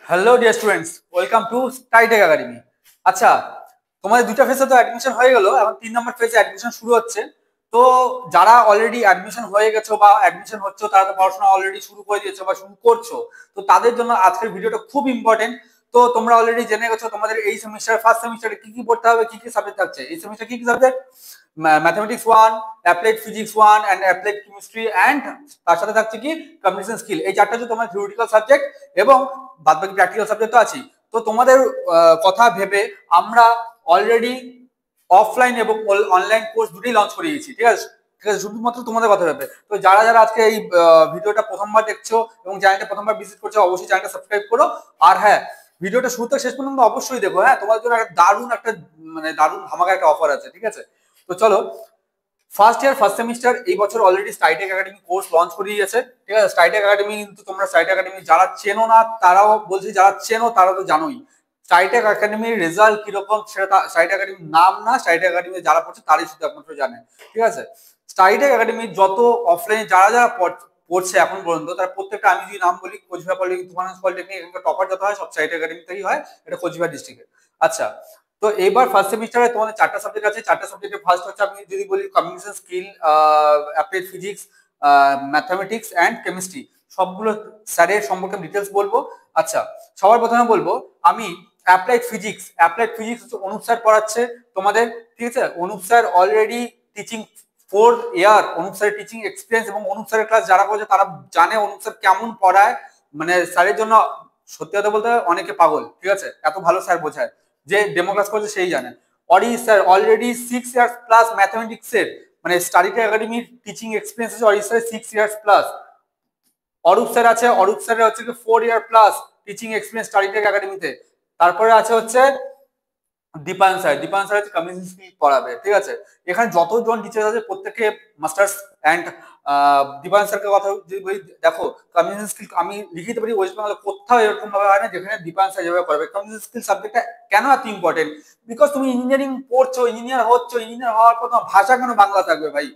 Hello dear students, welcome to Skytech Academy. আচ্ছা, তোমাদের দুটো ফেজে তো অ্যাডমিশন হয়ে গেল, এখন 3 নম্বর ফেজে অ্যাডমিশন শুরু হচ্ছে। তো যারা অলরেডি অ্যাডমিশন হয়ে গেছো বা অ্যাডমিশন হচ্ছে, তারা তো পড়াশোনা অলরেডি শুরু করে দিয়েছো বা শুরু করছো। তো তাদের জন্য আজকের ভিডিওটা খুব ইম্পর্টেন্ট। তো তোমরা অলরেডি জেনে গেছো তোমাদের এই সেমিস্টার ফার্স্ট সেমিস্টারে কি কি পড়তে হবে, কি কি সাবজেক্ট থাকছে। এই সেমিস্টার কি কি subject? Mathematics 1, applied physics 1 and applied chemistry, and তার সাথে থাকছে কি কমিউনিকেশন স্কিল। এই চারটা হচ্ছে তোমার থিওরিটিক্যাল সাবজেক্ট এবং বাদবাকি প্র্যাকটিক্যাল সাবজেক্ট তো আছেই। তো তোমাদের কথা ভেবে আমরা অলরেডি অফলাইন এবং অনলাইন কোর্স দুটোই লঞ্চ করে দিয়েছি। ঠিক আছে, ঠিক আছে, শুধুমাত্র তোমাদের কথা ভেবে। তো যারা যারা আজকে এই ভিডিওটা প্রথমবার দেখছো এবং চ্যানেলটা প্রথমবার ভিজিট করছো, অবশ্যই চ্যানেলটা সাবস্ক্রাইব করো। আর হ্যাঁ, ভিডিওটা শুরু থেকে শেষ পর্যন্ত অবশ্যই দেখো। হ্যাঁ, তোমাদের জন্য একটা দারুণ একটা দারুণ ধামাকা একটা অফার আছে। ঠিক আছে, তো চলো। ফার্স্ট ইয়ার ফার্স্ট সেমিস্টার এই বছর অলরেডি স্কাইটেক একাডেমি কোর্স লঞ্চ করে দিয়েছে। ঠিক আছে, স্কাইটেক একাডেমি কিন্তু তোমরা স্কাইটেক একাডেমি যারা চেনো না তারাও বলছি, যারা চেনো তারা তো জানোই স্কাইটেক একাডেমির রেজাল্ট কিরকম। সেটা স্কাইটেক একাডেমির নাম না, স্কাইটেক একাডেমি যারা পড়ছে তারাই শুধু একমাত্র জানে। ঠিক আছে, স্কাইটেক একাডেমির যত অফলাইনে যারা যারা পড়ছে এখন পর্যন্ত, তার প্রত্যেকটা আমি যদি নাম বলি, কোচবিহার পলিটেকনিক, তুফানগঞ্জ পলিটেকনিক, এখানকার টপার যত হয় সব স্কাইটেক একাডেমি থেকেই হয়। এটা কোচবিহার ডিস্ট্রিক্টে। আচ্ছা, তো এবার ফার্স্ট সেমিস্টারে তোমাদের চারটা সাবজেক্ট আছে। চারটা সাবজেক্টের ফার্স্ট হচ্ছে, আমি যদি বলি, communication skill, applied physics, mathematics and chemistry. সবগুলো স্যারের সম্পর্কে ডিটেলস বলবো। আচ্ছা, সবার প্রথমে বলবো আমি অ্যাপ্লাইড ফিজিক্স। অ্যাপ্লাইড ফিজিক্স হচ্ছে অনুপ স্যার পড়াচ্ছে তোমাদের। ঠিক আছে, অনুপ স্যার অলরেডি টিচিং 4 ইয়ার। অনুপ স্যারের টিচিং এক্সপিরিয়েন্স এবং অনুপ স্যারের ক্লাস যারা করছে তারা জানে অনুপ স্যার কেমন পড়ায়। মানে স্যারের জন্য সত্যি কথা বলতে অনেকে পাগল। ঠিক আছে, এত ভালো স্যার বোঝায়, যে ডেমো ক্লাস করছে সেই জানে। Ori sir already 6 years plus ম্যাথমেটিক্সের মানে স্টাডিতে একাডেমির টিচিং এক্সপিরিয়েন্স আছে Ori sir 6 years plus. Arup sir আছে, অরূপ স্যারের হচ্ছে 4 ইয়ার প্লাস টিচিং এক্সপিরিয়েন্স স্টাডিতে একাডেমিতে। তারপরে আছে হচ্ছে দীপায়ন স্যার। দীপায়ন স্যার হচ্ছে কমিউনিকেশন স্কিল পড়াবে। ঠিক আছে, এখানে যতজন টিচার আছে প্রত্যেকে মাস্টার্স। অ্যান্ড দীপায়ন স্যারকে কথা যদি বলি, দেখো কমিউনিকেশন স্কিল আমি লিখিতে পারি ওয়েস্ট বেঙ্গলে কোথাও এরকম ভাবে হয় না যেখানে দীপায়ন স্যার যেভাবে পড়াবে। কমিউনিকেশন স্কিল সাবজেক্টটা কেন এত ইম্পর্টেন্ট? বিকজ তুমি ইঞ্জিনিয়ারিং পড়ছো, ইঞ্জিনিয়ার হচ্ছো, ইঞ্জিনিয়ার হওয়ার পর তোমার ভাষা কেন বাংলা থাকবে ভাই?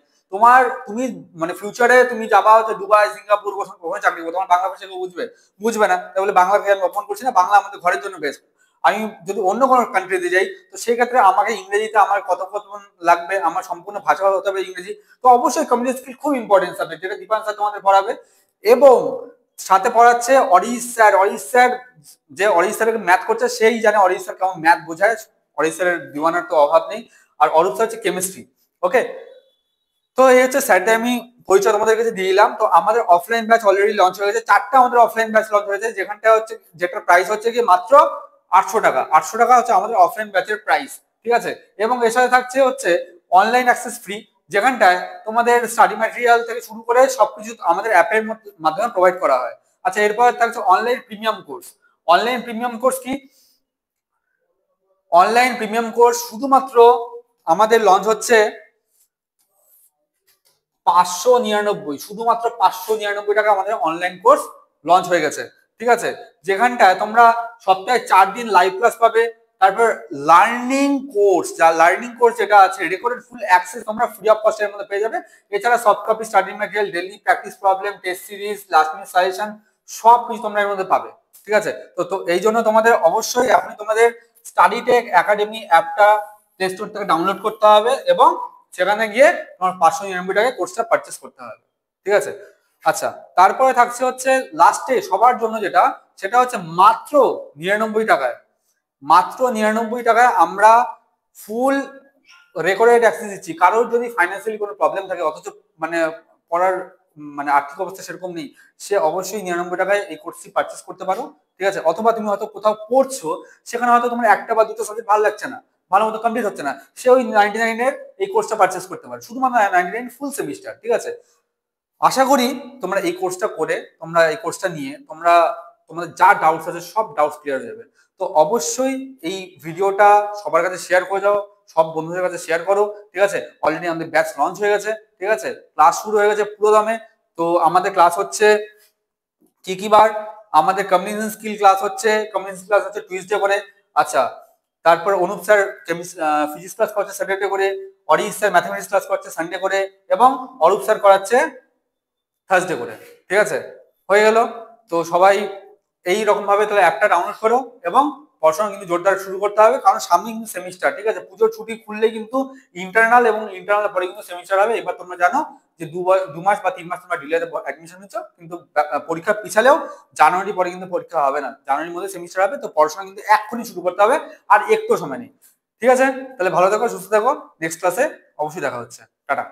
তুমি মানে ফিউচারে তুমি যাবা হচ্ছে দুবাই, সিঙ্গাপুর, ওখানে চাকরি করবে, তোমার বাংলা ভাষা কেউ বুঝবে? বুঝবে না। তাহলে বাংলাকে আমি অপমান করছি না, বাংলা আমাদের ঘরের জন্য বেস্ট। আমি যদি অন্য কোনো কান্ট্রিতে যাই, তো সেই ক্ষেত্রে আমাকে ইংরেজিতে আমার কথোপকথন লাগবে, আমার সম্পূর্ণ ভাষা হতে হবে ইংরেজি। তো অবশ্যই কমিউনিকেশন স্কিল খুব ইম্পর্টেন্ট সাবজেক্ট, যেটা দীপান স্যার তোমাদের পড়াবে। এবং সাথে পড়াচ্ছে অরিশ স্যার। অরিশ স্যার, যে অরিশ স্যারকে ম্যাথ করছে সেই জানে অরিশ স্যার কেমন ম্যাথ বোঝায়। অরিশ স্যারের দিওয়ানার তো অভাব নেই। আর অরূপ স্যার হচ্ছে কেমিস্ট্রি। ওকে, তো এই হচ্ছে স্যারটা আমি পরিচয় তোমাদের কাছে দিয়ে দিলাম। তো আমাদের অফলাইন ব্যাচ অলরেডি লঞ্চ হয়ে গেছে, চারটা আমাদের অফলাইন ব্যাচ লঞ্চ হয়েছে, যেখানটা হচ্ছে যেটার প্রাইস হচ্ছে কি মাত্র 800 টাকা। 800 টাকা হচ্ছে আমাদের অফলাইন ব্যাচের প্রাইস। ঠিক আছে, এবং এর সাথে থাকছে হচ্ছে অনলাইন অ্যাক্সেস ফ্রি, যেখানটায় তোমাদের স্টাডি ম্যাটেরিয়াল থেকে শুরু করে সবকিছু আমাদের অ্যাপের মাধ্যমে প্রোভাইড করা হয়। আচ্ছা, এরপর থাকছে online premium course. Online premium course কি? অনলাইন প্রিমিয়াম কোর্স শুধুমাত্র আমাদের লঞ্চ হচ্ছে 599, শুধুমাত্র 599 টাকা আমাদের অনলাইন কোর্স লঞ্চ হয়ে গেছে। ঠিক আছে, যেখানটায় তোমরা সপ্তাহে 4 দিন লাইভ ক্লাস পাবে। তারপর লার্নিং কোর্স যেটা আছে, রেকর্ডেড ফুল অ্যাক্সেস তোমরা ফ্রি অফ কস্টের মধ্যে পেয়ে যাবে। এছাড়া soft copy study material, daily practice problem, test series, last minute suggestion সব কিছু তোমরা এর মধ্যে পাবে। ঠিক আছে, তো এই জন্য তোমাদের অবশ্যই আপনি তোমাদের স্টাডিটেক একাডেমি অ্যাপটা প্লে স্টোর থেকে ডাউনলোড করতে হবে এবং সেখানে গিয়ে তোমার 599 টাকায় কোর্সটা পারচেস করতে হবে। ঠিক আছে, আচ্ছা, তারপরে থাকছে হচ্ছে লাস্টে সবার জন্য যেটা, সেটা হচ্ছে মাত্র 99 টাকায়। মাত্র 99 টাকায় আমরা ফুল রেকর্ডেড অ্যাক্সেস দিচ্ছি। কারোর যদি ফাইন্যান্সিয়ালি কোনো প্রবলেম থাকে, অথচ মানে পড়ার মানে আর্থিক অবস্থা সেরকম নেই, সে অবশ্যই 99 টাকায় এই কোর্সটি পারচেস করতে পারো। ঠিক আছে, অথবা তুমি হয়তো কোথাও পড়ছো, সেখানে হয়তো তোমার একটা বা দুটো সাবজেক্ট ভালো লাগছে না, ভালো মতো কমপ্লিট হচ্ছে না, সে ওই 99-এর এই কোর্সটা পারচেস করতে পারে, শুধুমাত্র 99 ফুল সেমিস্টার। ঠিক আছে, আশা করি তোমরা এই কোর্সটা করে, তোমরা এই কোর্সটা নিয়ে তোমরা তোমাদের যা ডাউটস আছে সব ডাউটস ক্লিয়ার হয়ে যাবে। তো অবশ্যই এই ভিডিওটা সবার কাছে শেয়ার করে যাও, সব বন্ধুদের কাছে শেয়ার করো। ঠিক আছে, অলরেডি আমাদের ব্যাচ লঞ্চ হয়ে গেছে। ঠিক আছে, ক্লাস শুরু হয়ে গেছে পুরো দমে। তো আমাদের ক্লাস হচ্ছে কি কি বার? আমাদের কমিউনিকেশন স্কিল ক্লাস হচ্ছে, কমিউনিকেশন ক্লাস হচ্ছে টুইসডে করে। আচ্ছা, তারপর অনুপ স্যার ফিজিক্স ক্লাস করছে স্যাটারডে করে, অরিশ স্যার ম্যাথমেটিক্স ক্লাস করছে সানডে করে, এবং অরূপ স্যার করাচ্ছে থার্সডে করে। ঠিক আছে, হয়ে গেল। তো সবাই এই রকম ভাবে তাহলে অ্যাপটা ডাউনলোড করো এবং পড়াশোনা কিন্তু জোরদার শুরু করতে হবে, কারণ সামনে কিন্তু সেমিস্টার, ঠিক আছে? পুজোর ছুটি খুললেই কিন্তু ইন্টারনাল এবং ইন্টারনাল পরে কিন্তু সেমিস্টার হবে। এবার তোমরা জানো যে 2 মাস বা 3 মাস তোমরা ডিলেতে অ্যাডমিশন নিচ্ছ, কিন্তু পরীক্ষা পিছালেও জানুয়ারি পরে কিন্তু পরীক্ষা হবে না, জানুয়ারির মধ্যে সেমিস্টার হবে। তো পড়াশোনা কিন্তু এক্ষুনি শুরু করতে হবে, আর একটু সময় নেই। ঠিক আছে, তাহলে ভালো থাকো, সুস্থ থাকো, নেক্সট ক্লাসে অবশ্যই দেখা হচ্ছে। টাটা।